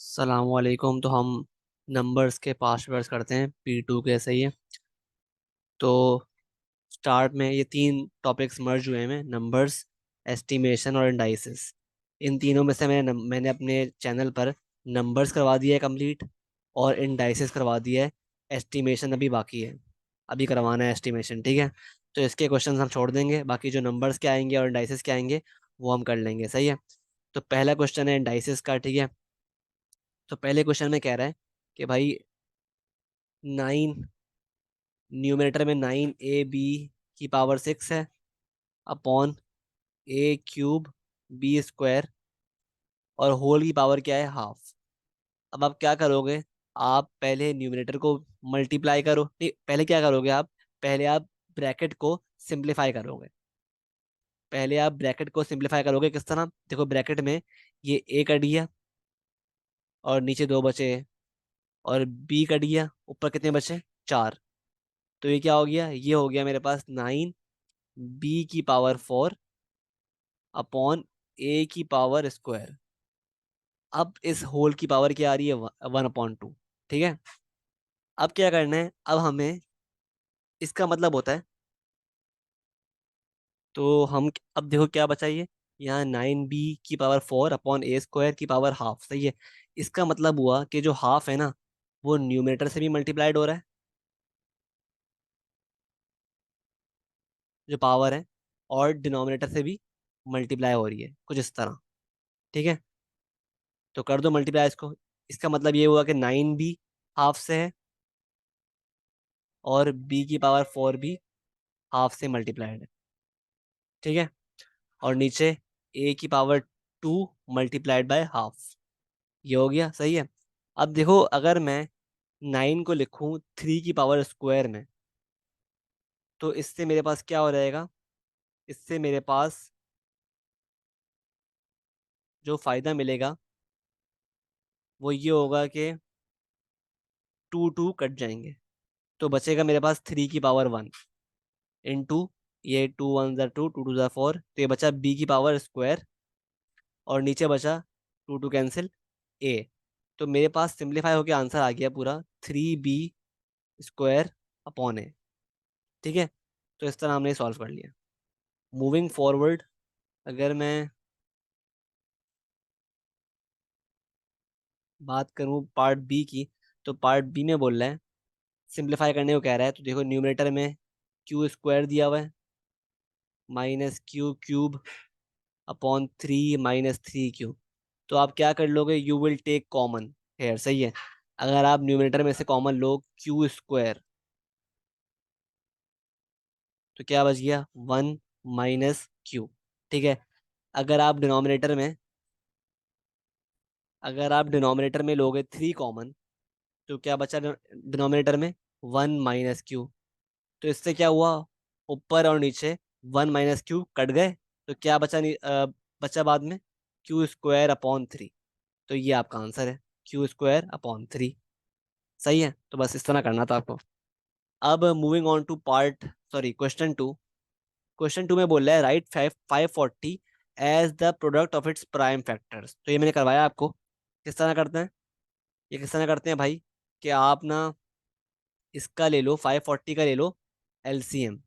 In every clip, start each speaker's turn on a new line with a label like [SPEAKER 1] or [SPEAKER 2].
[SPEAKER 1] सलामवालेकुम। तो हम नंबर्स के पास्ट वर्ड्स करते हैं P2 के, सही है। तो स्टार्ट में ये तीन टॉपिक्स मर्ज हुए हैं, नंबर्स, एस्टिमेशन और इंडाइसिस। इन तीनों में से मैंने अपने चैनल पर नंबर्स करवा दिया है कंप्लीट, और इंडाइसिस करवा दिया है। एस्टिमेशन अभी बाकी है, अभी करवाना है एस्टिमेशन, ठीक है। तो इसके क्वेश्चंस हम छोड़ देंगे, बाकी जो नंबर्स के आएंगे और इंडाइसिस के आएंगे वो हम कर लेंगे, सही है। तो पहला क्वेश्चन है इंडाइसिस का, ठीक है। तो पहले क्वेश्चन में कह रहा है कि भाई 9, न्यूमरेटर में 9ab की पावर 6 है, अपॉन a³ b², और होल की पावर क्या है, हाफ। अब आप क्या करोगे, आप पहले न्यूमरेटर को मल्टीप्लाई करो, नहीं, पहले क्या करोगे आप, पहले आप ब्रैकेट को सिंप्लीफाई करोगे। पहले आप ब्रैकेट को सिंप्लीफाई करोगे किस तरह, देखो ब्रैकेट में ये a कट गया और नीचे दो बचे, और b कट गया, ऊपर कितने बचे, 4। तो ये क्या हो गया, ये हो गया मेरे पास 9b की पावर 4 अपॉन a² अब इस होल की पावर क्या आ रही है, 1/2, ठीक है। अब क्या करना है, अब हमें इसका मतलब होता है, तो हम अब देखो क्या बचा, ये यहाँ 9b की पावर 4 अपॉन a² की पावर 1/2, सही है। इसका मतलब हुआ कि जो हाफ है ना, वो न्यूमरेटर से भी मल्टीप्लाइड हो रहा है, जो पावर है, और डिनोमिनेटर से भी मल्टीप्लाई हो रही है, कुछ इस तरह, ठीक है। तो कर दो मल्टीप्लाई इसको। इसका मतलब ये हुआ कि 9b हाफ से है, और b की पावर 4 भी हाफ से मल्टीप्लाइड है, ठीक है। और नीचे a की पावर 2 मल्टीप्लाइड बाय हाफ, ये हो गया, सही है। अब देखो अगर मैं 9 को लिखूं 3 की पावर स्क्वायर में, तो इससे मेरे पास क्या हो जाएगा, इससे मेरे पास जो फायदा मिलेगा वो ये होगा कि 2 कट जाएंगे, तो बचेगा मेरे पास 3 की पावर 1 इंटू, ये 2 1 ज़ा 2, 2 2 ज़ा 4, तो ये बचा b की पावर स्क्वायर, और नीचे बचा 2 कैंसिल a। तो मेरे पास सिंप्लीफाई होकर आंसर आ गया पूरा 3b² अपॉन a, ठीक है। तो इस तरह हमने सॉल्व कर लिया। मूविंग फॉरवर्ड, अगर मैं बात करूं पार्ट बी की, तो पार्ट बी में बोल रहा है, सिंप्लीफाई करने को कह रहा है। तो देखो न्यूमरेटर में q² दिया हुआ है, -q³ अपॉन 3 - 3q। तो आप क्या कर लोगे, you will take common hair, सही है। अगर आप न्यूमरेटर में से कॉमन लो q², तो क्या बच गया, 1 - q, ठीक है। अगर आप डिनोमिनेटर में अगर आप डिनोमिनेटर में लोगे 3 कॉमन, तो क्या बचा डिनोमिनेटर में, 1 - q। तो इससे क्या हुआ, ऊपर और नीचे 1 - q कट गए, तो क्या बचा, नहीं बचा बाद में q² अपॉन 3। तो ये आपका आंसर है, q² अपॉन 3, सही है। तो बस इस तरह करना था आपको। अब moving on to part, sorry, question 2। Question 2 में बोल रहा है right 540 as the product of its prime factors. तो ये मैंने करवाया आपको, किस तरह करते हैं, ये किस तरह करते हैं भाई, कि आप ना इसका ले लो, 540 का ले लो एलसीएम,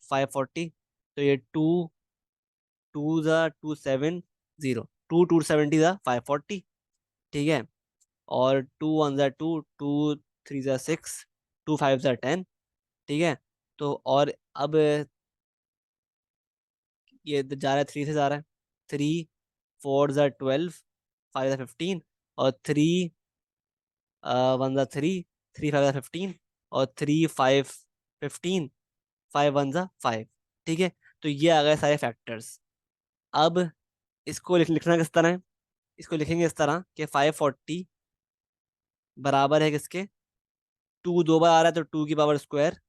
[SPEAKER 1] 540। तो ये 2 2 ज़ा 270, 2 2 70 ज़ा 540, ठीक है। और 2 1 ज़ा 2, 2 3 ज़ा 6, 2 5 ज़ा 10, ठीक है। तो और अब ये जा रहा है, 3 से जा रहा है, 3 4 ज़ा 12, 5 ज़ा 15, और 3 1 ज़ा 3, 3 5 ज़ा 15, और 3 5 15, 5 1 ज़ा 5, ठीक है। तो ये आ गए सारे फैक्टर्स। अब इसको लिखना किस तरह है, इसको लिखेंगे इस तरह कि 540 बराबर है किसके, 2 2 बार आ रहा है तो 2 की पावर स्क्वायर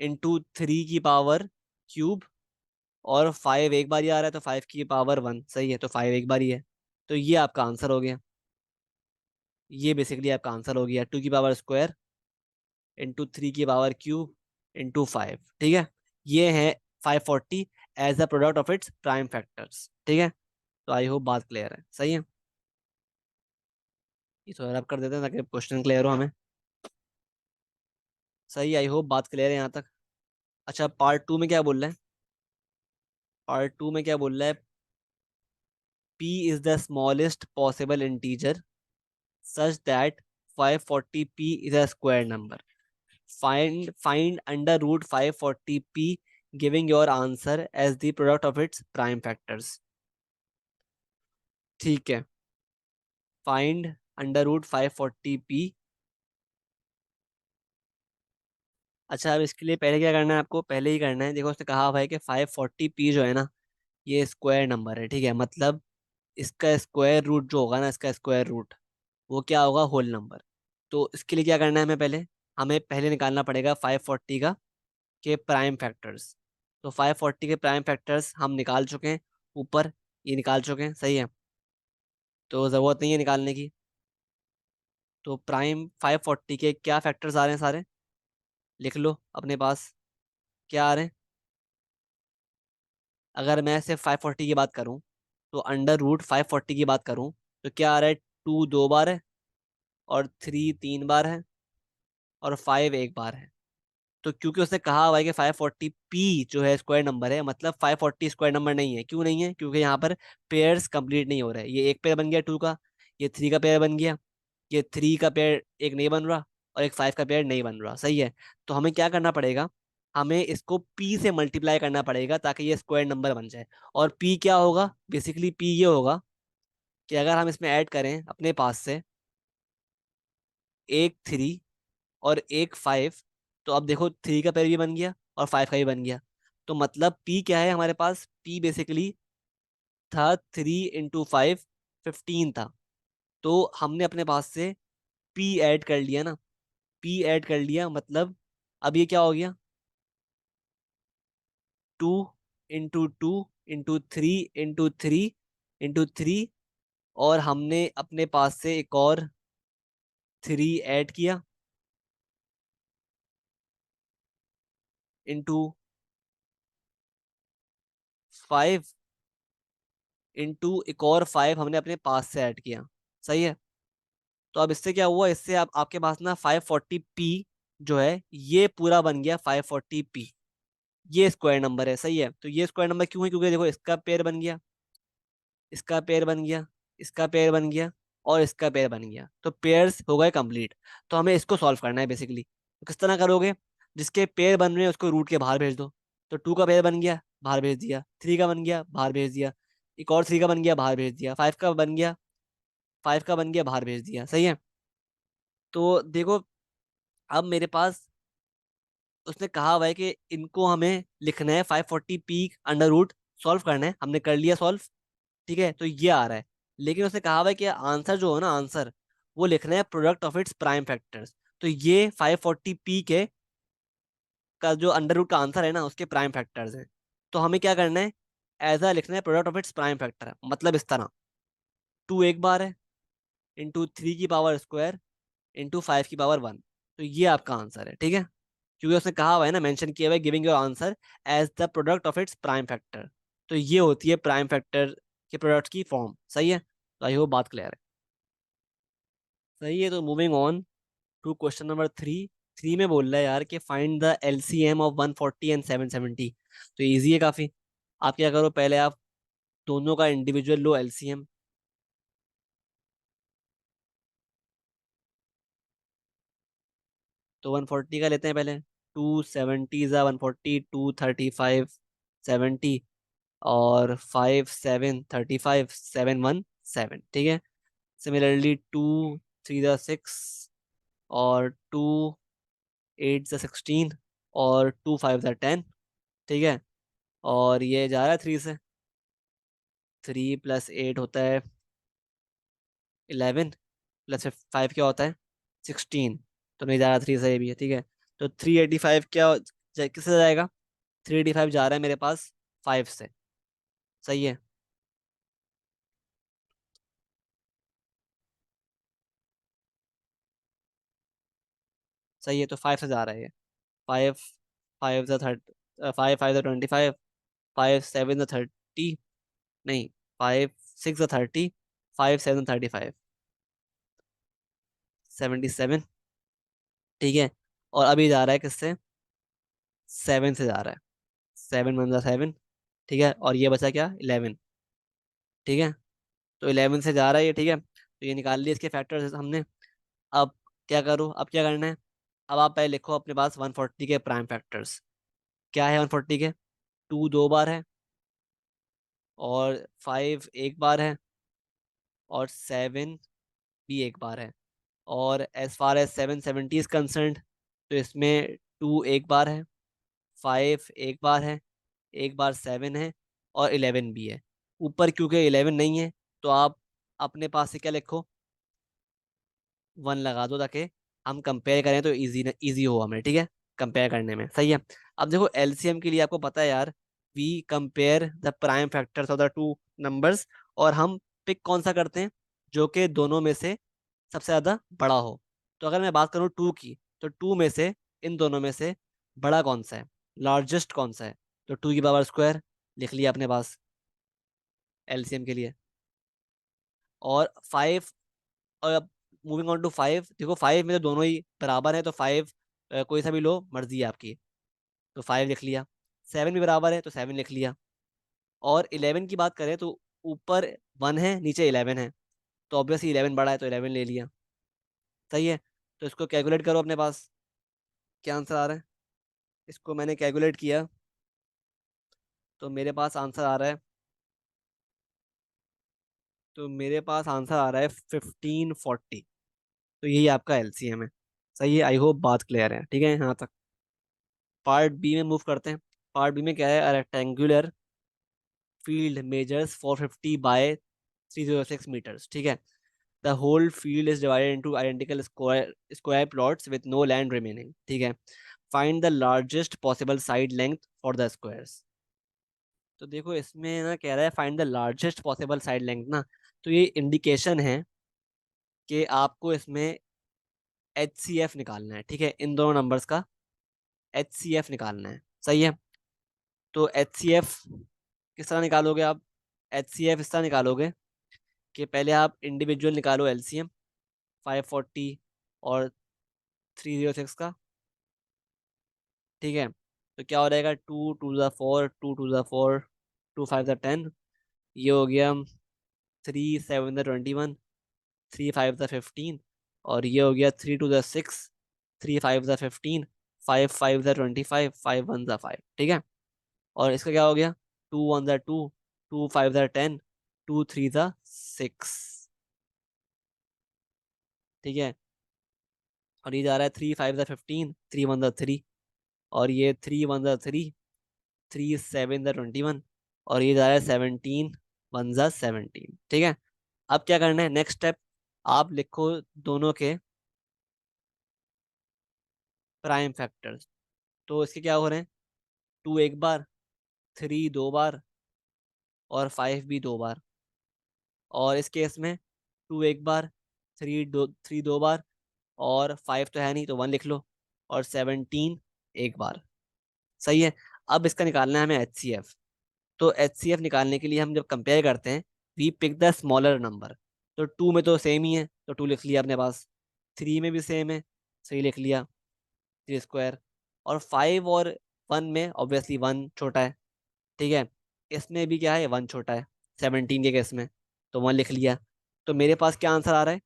[SPEAKER 1] इंटू 3 की पावर क्यूब, और 5 एक बार ही आ रहा है तो 5 की पावर 1, सही है। तो 5 एक बार ही है, तो ये आपका आंसर हो गया। ये बेसिकली आपका आंसर हो गया, 2 की पावर स्क्वायर इंटू 3 की पावर क्यूब इंटू 5, ठीक है। ये है 540 as the product of its prime factors, ठीक है। तो आई होप बात क्लियर है, सही है। ये तो रब कर देते हैं ताकि क्वेश्चन क्लियर हो हमें। सही, आई होप बात क्लियर है यहाँ तक। अच्छा, पार्ट टू में क्या बोल रहा है? पार्ट टू में क्या बोल रहा है? p is the smallest possible integer such that 540p is a square number. Find under root 540p, giving your answer as the product of its prime factors. ठीक है, फाइंड अंडर रूट 540p। अच्छा, अब इसके लिए पहले क्या करना है आपको? पहले ही करना है, देखो उसने कहा भाई कि 540p जो है ना, ये स्क्वायर नंबर है, ठीक है? मतलब इसका स्क्वायर रूट जो होगा ना, इसका स्क्वायर रूट, वो क्या होगा? Whole number. तो इसके लिए क्या करना है हमें पहले निकालना पड़ेगा 540 का के प्राइम फैक्टर्स। तो 540 के प्राइम फैक्टर्स हम निकाल चुके हैं ऊपर, ये निकाल चुके हैं, सही है? तो ज़रूरत नहीं है निकालने की। तो प्राइम 540 के क्या फैक्टर्स आ रहे हैं सारे, लिख लो अपने पास। क्या आ रहे हैं? अगर मैं सिर्फ 540 की बात करूं, तो अंडर रूट 540 की बात करूं, तो क्या आ रहा है? 2 दो बार है, और 3 तीन बार है, और 5 एक बार है। तो क्योंकि उसने कहा हुआ है कि 540p जो है स्क्वायर नंबर है, मतलब 540 स्क्वायर नंबर नहीं है। क्यों नहीं है? क्योंकि यहाँ पर पेयर्स कंप्लीट नहीं हो रहे। ये एक पेयर बन गया 2 का, ये 3 का पेयर बन गया, ये 3 का पेयर एक नहीं बन रहा, और एक 5 का पेयर नहीं बन रहा, सही है? तो हमें क्या करना पड़ेगा? हमें इसको p से मल्टीप्लाई करना पड़ेगा ताकि ये स्क्वायर नंबर बन जाए। और p क्या होगा? बेसिकली p ये होगा कि अगर हम इसमें ऐड करें अपने पास से एक 3 और एक 5, तो अब देखो 3 का पेयर भी बन गया और 5 का भी बन गया। तो मतलब p क्या है हमारे पास? p बेसिकली था 3 × 5, 15 था। तो हमने अपने पास से p ऐड कर लिया ना, p ऐड कर लिया, मतलब अब ये क्या हो गया? 2 × 2 × 3 × 3 और हमने अपने पास से एक और 3 ऐड किया, × 5, एक और 5 हमने अपने पास से ऐड किया, सही है? तो अब इससे क्या हुआ? इससे आप आपके पास ना 540p जो है ये पूरा बन गया 540p। ये स्क्वायर नंबर है, सही है? तो ये स्क्वायर नंबर क्यों है? क्योंकि देखो इसका पेयर बन गया, इसका पेयर बन गया, इसका पेयर बन गया, और इसका पेयर बन गया। तो पेयर्स हो गए कंप्लीट। तो हमें इसको सॉल्व करना है बेसिकली। तो किस तरह करोगे? जिसके पेयर बन रहे हैं उसको रूट के बाहर भेज दो। तो 2 का पेयर बन गया, बाहर भेज दिया। 3 का बन गया, बाहर भेज दिया। एक और 3 का बन गया, बाहर भेज दिया। 5 का बन गया, 5 का बन गया, बाहर भेज दिया, सही है? तो देखो, अब मेरे पास उसने कहा हुआ है कि इनको हमें लिखना है 540p अंडर रूट, सॉल्व करना है। हमने कर लिया सॉल्व, ठीक है? तो ये आ रहा है। लेकिन उसने कहा हुआ है कि आंसर जो हो ना, आंसर वो लिखना है product of its prime factors. तो ये 540p के का जो अंडर रूट का आंसर है ना, उसके प्राइम फैक्टर्स हैं। तो हमें क्या करना है? एज लिखना है product of its prime factor, मतलब इस तरह 2 एक बार है, × 3 की पावर स्क्वायर, × 5 की पावर 1। तो ये आपका आंसर है, ठीक है? क्योंकि उसने कहा हुआ है ना, मेंशन किया हुआ है, giving your answer as the product of its prime factor. तो ये होती है प्राइम फैक्टर के प्रोडक्ट की फॉर्म, सही है? तो आई होप बात क्लियर है। सही है, तो moving on to question number 3। 3 में बोल रहा है यार कि find the LCM of 140 and 770। तो इजी है काफी। आप क्या करो, पहले आप दोनों का इंडिविजुअल लो एलसीएम। तो 140 का लेते हैं पहले। 270 ज़ा 140, 235 70, और 5 7 35 7 1 7, ठीक है? सिमिलरली 2 3 ज़ा 6, और 2 8 ज़ा 16, और 2 5 ज़ा 10, ठीक है? और ये जा रहा है 3 से। 3 + 8 होता है 11, +5 क्या होता है? 16। तो नहीं जा रहा 3 से, ये भी है, ठीक है? तो 385 क्या किससे जाएगा? 385 जा रहा है मेरे पास 5 से, सही है? सही है, तो 5 से जा रहा है ये। 5 5 ज़ा 30, 5 5 ज़ा 25, 5 7 ज़ा 30, नहीं, 5 6 ज़ा 30, 5 7 35। 77। ठीक है, और अभी जा रहा है किससे, 7 से जा रहा है। 7 × 7, ठीक है, और ये बचा क्या, 11। ठीक है, तो 11 से जा रहा है ये, ठीक है, तो ये निकाल लिए इसके फैक्टर्स हमने। अब क्या करूँ, अब क्या करना है, अब आप पहले लिखो अपने पास 140 के प्राइम फैक्टर्स। क्या है 140 के, 2 2 बार है, और 5 एक बार है, और 7 भी एक बार है। और as far as 770 is concerned, तो इसमें 2 एक बार है, 5 एक बार है, एक बार 7 है, और 11 भी है। ऊपर क्योंकि 11 नहीं है, तो आप अपने पास से क्या लिखो, 1 लगा दो, ताकि हम कंपेयर करें तो इजी इजी हो हमें, ठीक है, कंपेयर करने में। सही है। अब देखो एलसीएम के लिए आपको पता है यार, we compare the prime factors of the two numbers, और हम पिक कौन सा करते हैं, जो कि दोनों में से सबसे ज्यादा बड़ा हो। तो अगर मैं बात करूँ 2 की, तो 2 में से, इन दोनों में से बड़ा कौन सा है, लार्जेस्ट कौन सा है, तो 2 की पावर स्क्वायर लिख लिया अपने पास एलसीएम के लिए। और 5, और अब मूविंग ऑन टू 5, देखो 5 में तो दोनों ही बराबर है, तो 5 कोई सा भी लो, मर्जी है आपकी, तो 5 लिख लिया। 7 भी बराबर है, तो 7 लिख लिया। और 11 की बात करें तो ऊपर 1 है, नीचे 11 है, तो ऑब्वियसली 11 बड़ा है, तो 11 ले लिया। सही है, तो इसको कैलकुलेट करो अपने पास, क्या आंसर आ रहा है। इसको मैंने कैलकुलेट किया, तो मेरे पास आंसर आ रहा है, तो मेरे पास आंसर आ रहा है 1540। तो यही आपका एलसीएम है। सही है, आई होप बात क्लियर है, ठीक है यहाँ तक। पार्ट बी में मूव करते हैं। पार्ट बी में क्या है, rectangular field measures 450 by 306 meters. ठीक है, the whole field is divided into identical square square plots with no land remaining. ठीक है, find the largest possible side length for the squares. तो देखो इसमें ना कह रहा है find the largest possible side length ना, तो ये इंडिकेशन है कि आपको इसमें एच सी एफ निकालना है। ठीक है, इन दोनों नंबर्स का एच सी एफ निकालना है। सही है, तो एच सी एफ किस तरह निकालोगे आप, एच सी एफ इस तरह निकालोगे कि पहले आप इंडिविजुअल निकालो एलसीएम 540 और 306 का। ठीक है, तो क्या हो जाएगा, 2 2 ज़ा 4, 2 2 ज़ा 4, 2 5 ज़ा 10, ये हो गया 3 7 ज़ा 21, 3 5 ज़ा 15, और ये हो गया 3 2 ज़ा 6, 3 5 ज़ा 15, 5 5 ज़ा 25, 5 1 ज़ा 5। ठीक है, और इसका क्या हो गया, 2 1 ज़ा 2, 2 5 ज़ा 10, 2 3 ज़ा 6। ठीक है, और ये जा रहा है 3 5 ज़ा 15, 3 1 ज़ा 3, और ये 3 1 ज़ा 3, 3 7 ज़ा 21, और ये जा रहा है 17 1 ज़ा 17। ठीक है, अब क्या करना है, नेक्स्ट स्टेप, आप लिखो दोनों के प्राइम फैक्टर्स। तो इसके क्या हो रहे हैं, 2 एक बार, 3 दो बार, और 5 भी 2 बार। और इस केस में 2 एक बार, 3 दो बार, और 5 तो है नहीं, तो 1 लिख लो, और 17 एक बार। सही है, अब इसका निकालना है हमें एच सी एफ। तो एच सी एफ निकालने के लिए हम जब कंपेयर करते हैं, we pick the smaller number. तो 2 में तो सेम ही है, तो 2 लिख लिया अपने पास। 3 में भी सेम है, 3 लिख लिया, 3 स्क्वायर। और 5 और 1 में ऑब्वियसली 1 छोटा है। ठीक है, इसमें भी क्या है, 1 छोटा है 17 के केस में, तो 1 लिख लिया। तो मेरे पास क्या आंसर आ रहा है,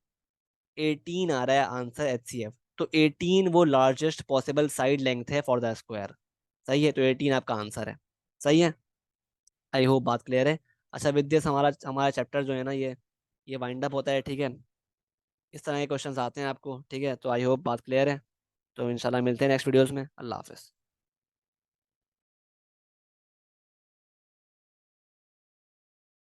[SPEAKER 1] 18 आ रहा है आंसर एच सी एफ। तो 18 वो लार्जेस्ट पॉसिबल साइड लेंथ है फॉर द स्क्वायर। सही है, तो 18 आपका आंसर है। सही है, आई होप बात क्लियर है। अच्छा विद्या, हमारा हमारा चैप्टर जो है ना, ये वाइंड अप होता है। ठीक है, इस तरह के क्वेश्चंस आते हैं आपको। ठीक है, तो आई होप बात क्लियर है। तो इंशाल्लाह मिलते हैं नेक्स्ट वीडियोस में। अल्लाह हाफिज़।